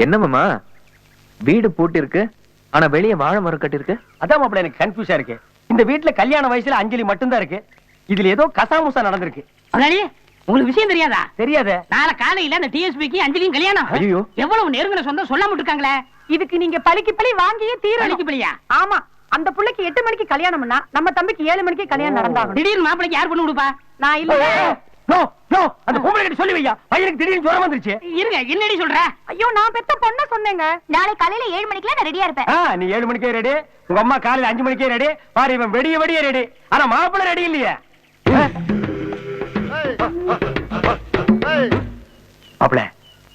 என்ன மாமா வீடு பூட்டி இருக்கு, ஆனா வெளியே வாழை மரம் கட்டி இருக்கு. அதான் மாப்பிள்ள எனக்கு கன்ஃபியூஸா இருக்கு. இந்த வீட்டுல கல்யாண வயசுல அஞ்சலி மட்டும்தான் இருக்கு. இதுல ஏதோ கசாமுசா நடந்திருக்கு. உங்களுக்கு விஷயம் தெரியாதா? தெரியாத. நாளை காலையில அந்த டிஎஸ்பிக்கு அஞ்சலியும் கல்யாணம். ஐயோ, எவ்வளவு நெருங்கின சொந்தம் சொல்லாம இருக்காங்களே. இதுக்கு நீங்க பழிக்கு பழி வாங்கியே தீரணும். பழிக்கு பழியா? ஆமா, அந்த புள்ளைக்கு 8 மணிக்கு கல்யாணம்னா நம்ம தம்பிக்கு 7 மணிக்கு கல்யாணம் நடந்தாகும். திடீர்னு மாப்பிளைக்கு யார் பண்ணி கொடுப்பா? நான் இல்ல. நோ நோ, அந்த பொம்பளை கிட்ட சொல்லி வையா. பையனுக்கு திடீர்னு ஜுரம் வந்துருச்சு. இருங்க, என்னடி சொல்ற? ஐயோ, நான் பெத்த பொண்ண சொன்னேங்க. நாளை காலையில 7 மணிக்குலாம் நான் ரெடியா இருப்பேன். நீ 7 மணிக்கே ரெடி, உங்க அம்மா காலையில 5 மணிக்கே ரெடி. பாரு இவன் வெடிய ரெடி. ஆனா மாப்பிள்ளை ரெடி இல்லையே. மாப்பிள்ள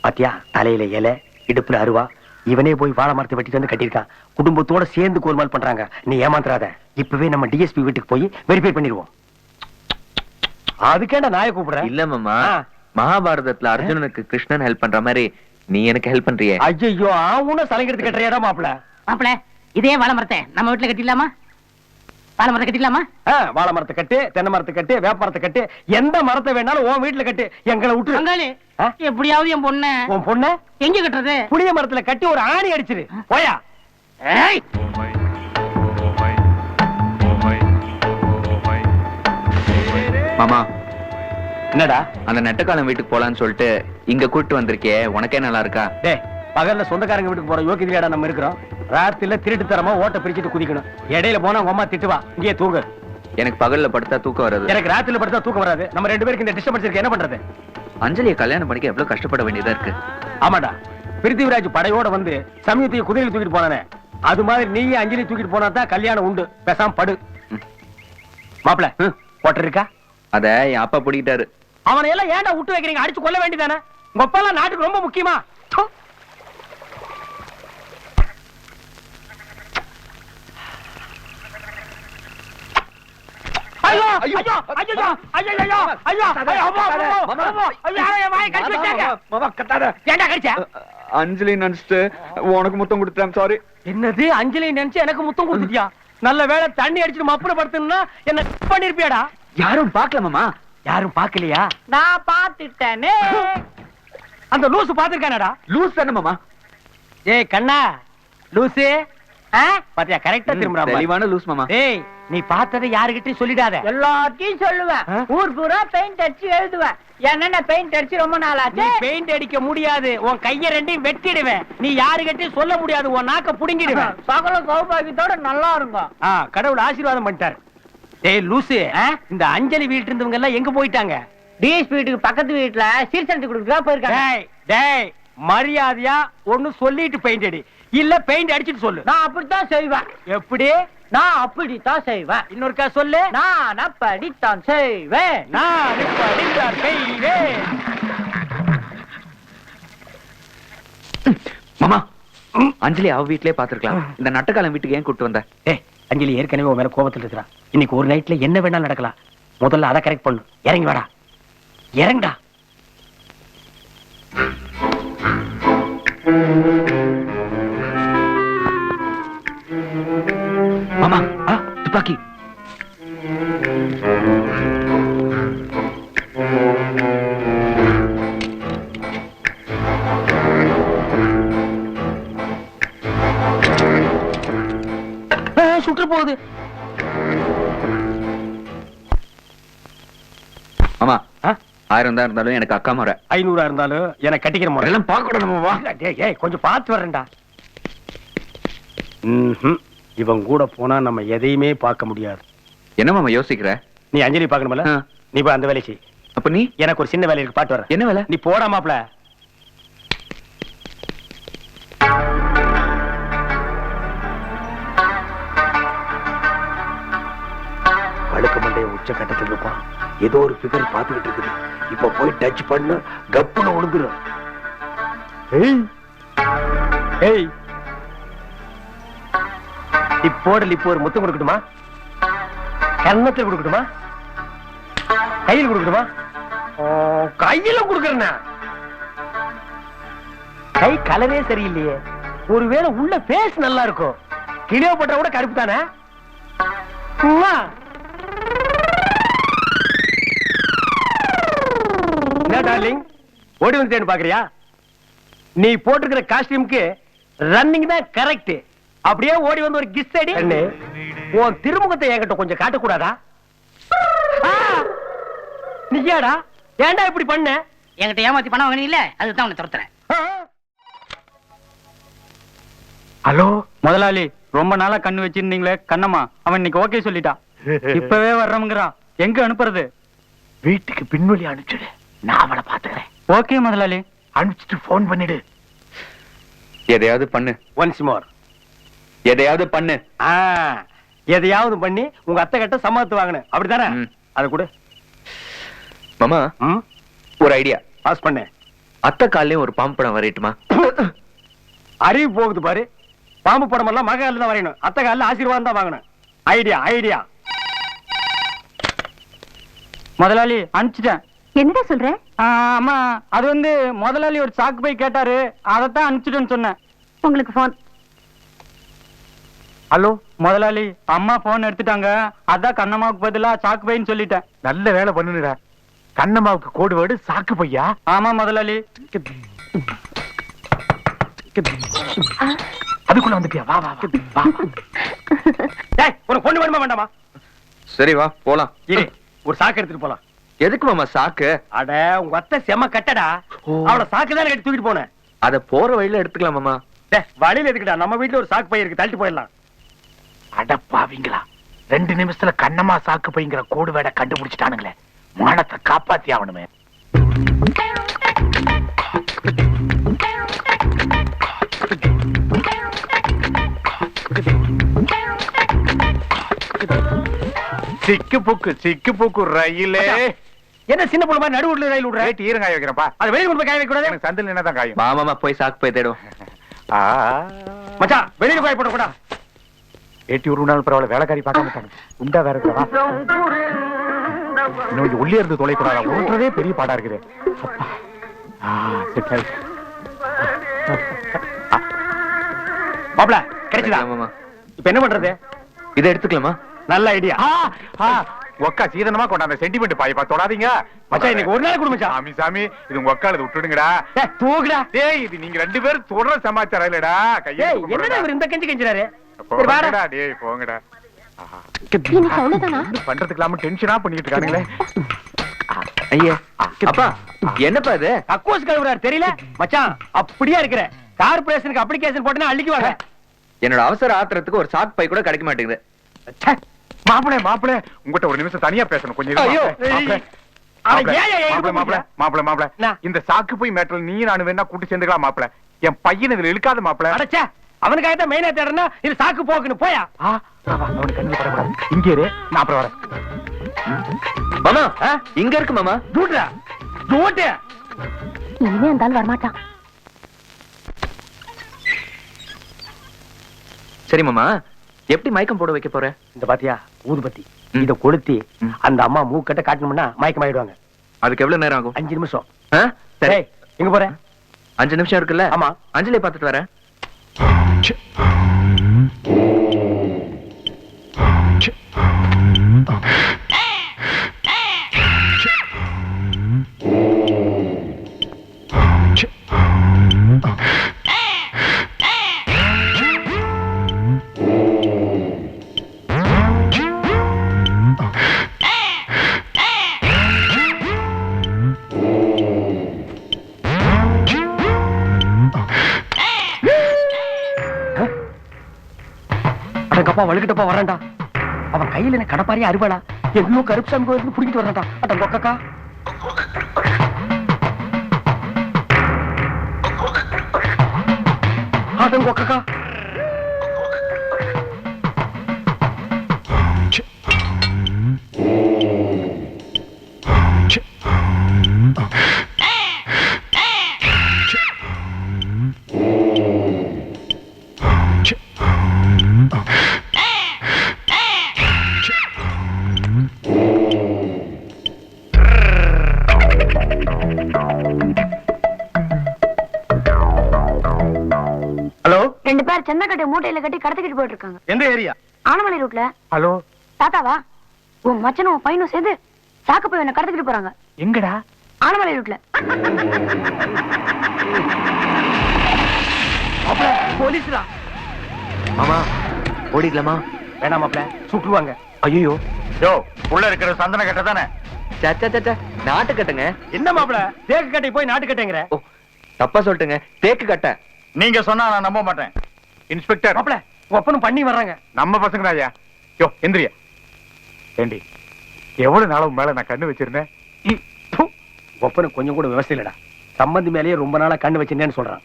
பாத்தியா, தலையில இலை, இடுப்புல அருவா. இவனே போய் வாழை மரத்தை வெட்டிட்டு வந்து கட்டியிருக்கான். குடும்பத்தோட சேர்ந்து கோல்மால் பண்றாங்க. நீ ஏமாத்துறாத. இப்பவே நம்ம டிஎஸ்பி வீட்டுக்கு போய் வெரிஃபை பண்ணிடுவோம். அதுக்கேண்டா நாயை கூப்பிடுற? இல்ல மாமா, மகாபாரதத்துல அர்ஜுனனுக்கு கிருஷ்ணன் ஹெல்ப் பண்ற மாதிரி நீ எனக்கு ஹெல்ப் பண்றியே. ஐயோ, அவன சலங்கெடுத்து கட்டுறியாடா மாப்பிள்ள. மாப்பிள, இதே வாழை மரத்தை நம்ம வீட்டுல கட்டிடலாமா? வாழை மரத்தை கட்டிடலாமா? வாழை மரத்தை கட்டு, தென்னை மரத்தை கட்டு, வேப்ப மரத்தை கட்டு, எந்த மரத்தை வேணாலும் உன் வீட்டுல கட்டு. எங்களை விட்டு பங்காளி, எப்படியாவது என் பொண்ணு. உன் பொண்ணு எங்க கட்டுறது? புளிய மரத்துல கட்டி ஒரு ஆணி அடிச்சிரு. போயா. ஏய், மாமா, என்னடா அந்த நெட்டக்காலம் வீட்டுக்கு போலான்னு சொல்லிட்டு இங்க கூட்டு வந்திருக்கே, உனக்கே நல்லா இருக்கா? டேய், பகல்ல சொந்தக்காரங்க வீட்டுக்கு போற யோகியதையாடா நம்ம இருக்கிறோம். ராத்திரில திருட்டு தரமா ஓட்ட பிரிச்சுட்டு குதிக்கணும். இடையில போனா உங்க அம்மா திட்டுவா. இங்கே தூங்கு. எனக்கு பகல்ல படுத்தா தூக்கம் வராது. எனக்கு ராத்திரில படுத்தா தூக்கம் வராது. நம்ம 2 பேருக்கு இந்த டிஸ்டர்பன்ஸ் இருக்கு. என்ன பண்றது? அஞ்சலியை கல்யாணம் பண்ணிக்க எவ்வளவு கஷ்டப்பட வேண்டியதா இருக்கு. ஆமாடா, பிருத்திவிராஜ் படையோட வந்து சமயத்தையும் குதிரையில் தூக்கிட்டு போனானே, அது மாதிரி நீயே அஞ்சலி தூக்கிட்டு போனா தான் கல்யாணம் உண்டு. பேசாம படு. மாப்பிள்ள போட்டு இருக்கா? அத என் அப்பா பிடிக்கிட்டாரு. அவனை எல்லாம் ஏன்டா விட்டு வைக்கிறீங்க? அடிச்சு கொல்ல வேண்டியதானே? உங்க அப்பா எல்லாம் நாட்டுக்கு ரொம்ப முக்கியமா? அஞ்சலி நினைச்சிட்டு உனக்கு முத்தம் கொடுத்தேன். சாரி. என்னது, அஞ்சலி நினைச்சு எனக்கு முத்தம் கொடுத்துட்டியா? நல்ல வேளை தண்ணி அடிச்சுட்டு மப்புல படுத்துனா என்ன பண்ணிருப்பியாடா? யாரும் பாக்கல மாமா. யாரும் பாக்கலையா? நான் பாத்துட்டேனே. அந்த லூசு பாத்துருக்கானடா? லூஸ் தானே மாமா. ஏய் கண்ணா, லூசு. பாத்தியா, கரெக்டா திரும்புறா. தெளிவான லூஸ் மாமா. ஏய், நீ பார்த்ததை யாருகிட்டயும் சொல்லிடாத. எல்லாத்தையும் சொல்லுவேன். ஊர் பூரா பெயிண்ட் அடிச்சு எழுதுவேன். என்ன பெயிண்ட் அடிச்சு ரொம்ப நாள் ஆச்சு. பெயிண்ட் அடிக்க முடியாது. உன் கைய ரெண்டையும் வெட்டிடுவேன். நீ யாருகிட்டயும் சொல்ல முடியாது. உன் நாக்க புடுங்கிடுவேன். சகல சௌபாகியத்தோட நல்லா இருக்கும். கடவுள் ஆசீர்வாதம் பண்ணிட்டாரு. ஏய் லூசு, இந்த அஞ்சலி வீட்டு இருந்தவங்க எல்லாம் எங்க போயிட்டாங்க? டிஎஸ்பி வீட்டுக்கு பக்கத்து வீட்டுல சீர்சனத்துக்கு கொடுக்க போயிருக்காங்க. டேய், மரியாதையா ஒண்ணு சொல்லிட்டு பெயிண்ட் அடி, இல்ல பெயிண்ட் அடிச்சிட்டு சொல்லு. நான் அப்படித்தான் செய்வேன். எப்படி? நான் அப்படித்தான் செய்வேன். இன்னொருக்கா சொல்லு. நான் அப்படித்தான் செய்வேன். நான் இப்படித்தான் செய்வேன். மாமா, அஞ்சலி அவ வீட்லயே பாத்துருக்கலாம். இந்த நட்டக்காலம் வீட்டுக்கு ஏன் கூட்டு வந்த? ஏய், அஞ்சலி ஏற்கனவே உன் மேல கோபத்துல இருக்கிறா. இன்னைக்கு ஒரு நைட்ல என்ன வேணாலும் நடக்கலாம். முதல்ல அதை கரெக்ட் பண்ணு. இறங்கி வாடா. இறங்கடா. மாமா, துப்பாக்கி. சுற்று போகுது. மாமா, 1000 தான் இருந்தாலும் எனக்கு அக்கா முறை. 500 இருந்தாலும் எனக்கு கட்டிக்கிற முறை எல்லாம் பார்க்க கூடாதுமாவா? ஏய், கொஞ்சம் பார்த்து வரேன்டா. இவன் கூட போனா நம்ம எதையுமே பார்க்க முடியாது. என்ன மாமா யோசிக்கிற? நீ அஞ்சலி பார்க்கணும்ல, நீ போய் அந்த வேலை செய். அப்ப நீ? எனக்கு ஒரு சின்ன வேலை இருக்கு, பாட்டு வரேன். என்ன வேலை? நீ போடா மாப்ள. வழுக்க மண்டைய உச்ச கட்டத்தில் இருப்பான். ஏதோ ஒரு பிகர் பாத்துக்கிட்டு இருக்குது. இப்ப போய் டச் பண்ண கப்புன்னு உழுந்துரும். ஏய், இப்போடல இப்போ ஒரு முத்தம் கொடுக்கட்டுமா? கன்னத்தில் கொடுக்கட்டுமா? கையில் கொடுக்கட்டுமா? கையில கொடுக்கறேன்னா கை கலரே சரியில்லையே. ஒருவேளை உள்ள பேஸ் நல்லா இருக்கும். கிளியோபட்ரா கூட கருப்பு தானே? என்ன டார்லிங், ஓடி வந்து பாக்குறியா? நீ போட்டிருக்கிற காஸ்டியூம்க்கு ரன்னிங் தான் கரெக்ட். அப்படியே ஓடி வந்து ஒரு கிஸ் அடி. உன் திருமுகத்தை என்கிட்ட கொஞ்சம் காட்டக்கூடாதா? நீயாடா ஏன்டா இப்படி பண்ண? என்கிட்ட ஏமாத்தி பணம் வாங்கினீங்க இல்ல, அதுதான் உன்னை துரத்துறேன். ஹலோ முதலாளி, ரொம்ப நாளா கண்ணு வச்சிருந்தீங்களே கண்ணம்மா, அவன் இன்னைக்கு ஓகே சொல்லிட்டான். இப்பவே வர்றவங்கிறான். எங்க அனுப்புறது? வீட்டுக்கு பின்வழி அனுப்பிச்சிடு, நான் அவளை பாத்துக்கிறேன். ஓகே முதலாளி. அனுப்பிச்சிட்டு போன் பண்ணிடு. எதையாவது பண்ணு, ஒன்ஸ் மோர். எதையாவது பண்ணு. எதையாவது பண்ணி உங்க அத்தை கிட்ட சம்மதத்து வாங்கணும், அப்படித்தானே? ம். அது கூட மாமா ஒரு ஐடியா. பாஸ் பண்ணு. அத்தை காலையும் ஒரு பாம்பு படம் வரையட்டுமா? அறிவு போகுது பாரு. பாம்பு படம் எல்லாம் மக காலில் தான் வரையணும், அத்தை காலில் ஆசீர்வாதம் தான் வாங்கணும். Idea idea. முதலாளி அனுப்பிச்சிட்டேன். என்னடா சொல்ற? அம்மா, அது வந்து முதலாளி ஒரு சாக்கு போய் கேட்டாரு, அதைத்தான் அனுப்பிச்சிட்டேன்னு சொன்னேன். உங்களுக்கு போன். ஹலோ முதலாளி, அம்மா போன் எடுத்துட்டாங்க. அதான் கண்ணம்மாவுக்கு பதிலா சாக்கு பைன்னு சொல்லிட்டேன். நல்ல வேலை பண்ணுடா. கண்ணம்மாவுக்கு கோடு வேர்டு சாக்கு பையா. ஆமா முதலாளி. அதுக்குள்ள வந்துட்டியா? வா வா வா, வா டேய், ஒரு பொண்ணு வேணுமா வேண்டாமா? சரி வா போலாம். இரு, ஒரு சாக்கு எடுத்துட்டு போலாம். எதுக்கு மாமா சாக்கு? அட, உங்க அத்தை செம கட்டடா. அவள சாக்கு தானே கட்டி தூக்கிட்டு போனேன். அத போற வழியில எடுத்துக்கலாம் மாமா. டேய், வழியில எதுக்குடா? நம்ம வீட்டுல ஒரு சாக்கு பை இருக்கு, தள்ளிட்டு போயிடலாம். அடப்பாவீங்களா, 2 நிமிஷத்துல கண்ணம்மா சாக்கு பைங்கிற கோடு வேட கண்டுபிடிச்சிட்டானுங்களே. மானத்தை காப்பாத்தி ஆகணுமே. சிக்கு புக்கு ரயிலே. என்ன சின்ன பொண்ணு மாதிரி நடுவுல ரயில் விடுற? ரேட் ஈரங்காய வைக்கிறப்பா. அது வெளியில கொண்டு போய் காய வைக்க கூடாது. எனக்கு சந்தில் என்னதான் காயும். மாமா போய் சாக்கு போய் தேடும். மச்சான், வெளியில போய் போட கூடா. ஏட்டி ஒரு நாள் பரவாயில்ல, வேலைக்காரி பார்க்க மாட்டாங்க. உண்டா வேற இருக்கவா? இன்னும் உள்ளே இருந்து தொலைக்கூடாதா? ஓட்டுறதே பெரிய பாடா இருக்குது. மாப்ள, கிடைச்சதா? மாமா இப்ப என்ன பண்றது? இதை எடுத்துக்கலாமா? நல்ல ஐடியா. ஒக்கா சீதனமா கொண்டாந்த சென்டிமெண்ட் பாய்ப்பா தொடாதீங்க. மச்சான், இன்னைக்கு ஒரு நாள் கொடு மச்சான். சாமி சாமி, இது உங்க ஒக்காலது விட்டுடுங்கடா. தூக்குடா. டேய், இது நீங்க 2 பேரும் தொடர சமாச்சாரம் இல்லடா. கையை என்னடா இவர் இந்த கஞ்சி கஞ்சிறாரு? போங்கடா. டேய் போங்கடா. எனக்கு அவ்வளவுதானா? பண்றதுக்கு டென்ஷனா பண்ணிட்டு இருக்கானுங்களே. ஐயா அப்பா, என்னப்பா இது? அக்கோஸ் கழுவுறாரு தெரியல? மச்சான், அப்படியே இருக்கிற கார்பரேஷனுக்கு அப்ளிகேஷன் போட்டனா அள்ளிக்குவாங்க. என்னோட அவசர ஆத்திரத்துக்கு ஒரு சாக்கு பை கூட கிடைக்க மாட்டேங்குது. மாப்பிள உங்ககிட்ட ஒரு நிமிஷம் தனியா பேசணும். கொஞ்சம் ஐயோ, மாப்பிள இந்த சாக்கு போய் மேட்டர் நீ நான் வேணா கூட்டி சேர்ந்துக்கலாம். மாப்பிள, என் பையன் இதுல இழுக்காத மாப்பிள. அடச்சே, அவனுக்காக தான் மெயினா தேடுறனா. இது சாக்கு போக்குன்னு போயா. அவனுக்கு கண்ணு படக்கூடாது. இங்கே இரு, நான் அப்புறம் வரேன். மாமா இங்க இருக்கு மாமா. டூட்ரா டூட். இனிமே அந்த ஆள் வரமாட்டான். சரி மாமா, எப்படி மயக்கம் போட வைக்க போற? இந்த பாத்தியா ஊதுபத்தி, இத கொளுத்தி அந்த அம்மா மூக்கட்ட காட்டணும்னா மயக்கம் ஆயிடுவாங்க. அதுக்கு எவ்வளவு நேரம் ஆகும்? 5 நிமிஷம். சரி, எங்க போற? 5 நிமிஷம் இருக்குல்ல? ஆமா. அஞ்சலி பார்த்துட்டு வரேன். அடங்கப்பா, வழுக்கிட்டப்பா வரான்டா. அவன் கையில என்ன கடப்பாரியா அறுவாடா. எங்கேயோ கருப்புசாமி கோயிலுக்கு புடிக்கிட்டு வரான்டா. அட கொக்கக்கா. அட கொக்கக்கா. ஹலோ, 2 பேர் சென்னக்கட்டை மூட்டையில கட்டி கடத்திக்கிட்டு போயிட்டு இருக்காங்க. எந்த ஏரியா? ஆனமலை ரூட்ல. ஹலோ தாத்தாவா? உன் மச்சனும் உன் பையனும் சேர்ந்து சாக்கு போய் என்ன கடத்திக்கிட்டு போறாங்க. எங்கடா? ஆனமலை ரூட்ல. போலீஸ்டா. மாமா ஓடிக்கலாமா? வேணாம் மாப்ள, சுட்டுருவாங்க. ஐயோ யோ உள்ள இருக்கிற சந்தன கட்ட தானே? நாட்டு கட்டுங்க. என்ன மாப்ள, தேக்கு கட்டை போய் நாட்டு கட்டைங்கிற? ஓ தப்பா சொல்லிட்டுங்க, தேக்கு கட்ட. நீங்க சொன்னா நான் நம்ப மாட்டேன். இன்ஸ்பெக்டர் மாப்ள, ஒப்பனும் பண்ணி வர்றாங்க. நம்ம பசங்க ஐயா. யோ எந்திரியா. ஏண்டி எவ்வளவு நாளும் மேல நான் கண்ணு வச்சிருந்தேன். ஒப்பனும் கொஞ்சம் கூட விவசாயம் இல்லடா. சம்பந்தி மேலேயே ரொம்ப நாளா கண்ணு வச்சிருந்தேன்னு சொல்றான்.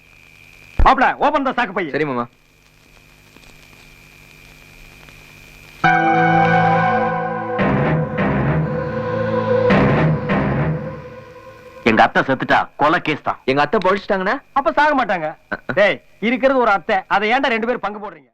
மாப்ள, ஓபன் தான் சாக்கு பை. சரி மாமா. எங்க அத்தை செத்துட்டா, கொலை கேஸ் தான். எங்க அத்தை பொழிச்சிட்டாங்கன்னா அப்ப சாக மாட்டாங்க. டேய், இருக்கிறது ஒரு அத்தை, அதை ஏன்டா ரெண்டு பேரும் பங்கு போடுறீங்க?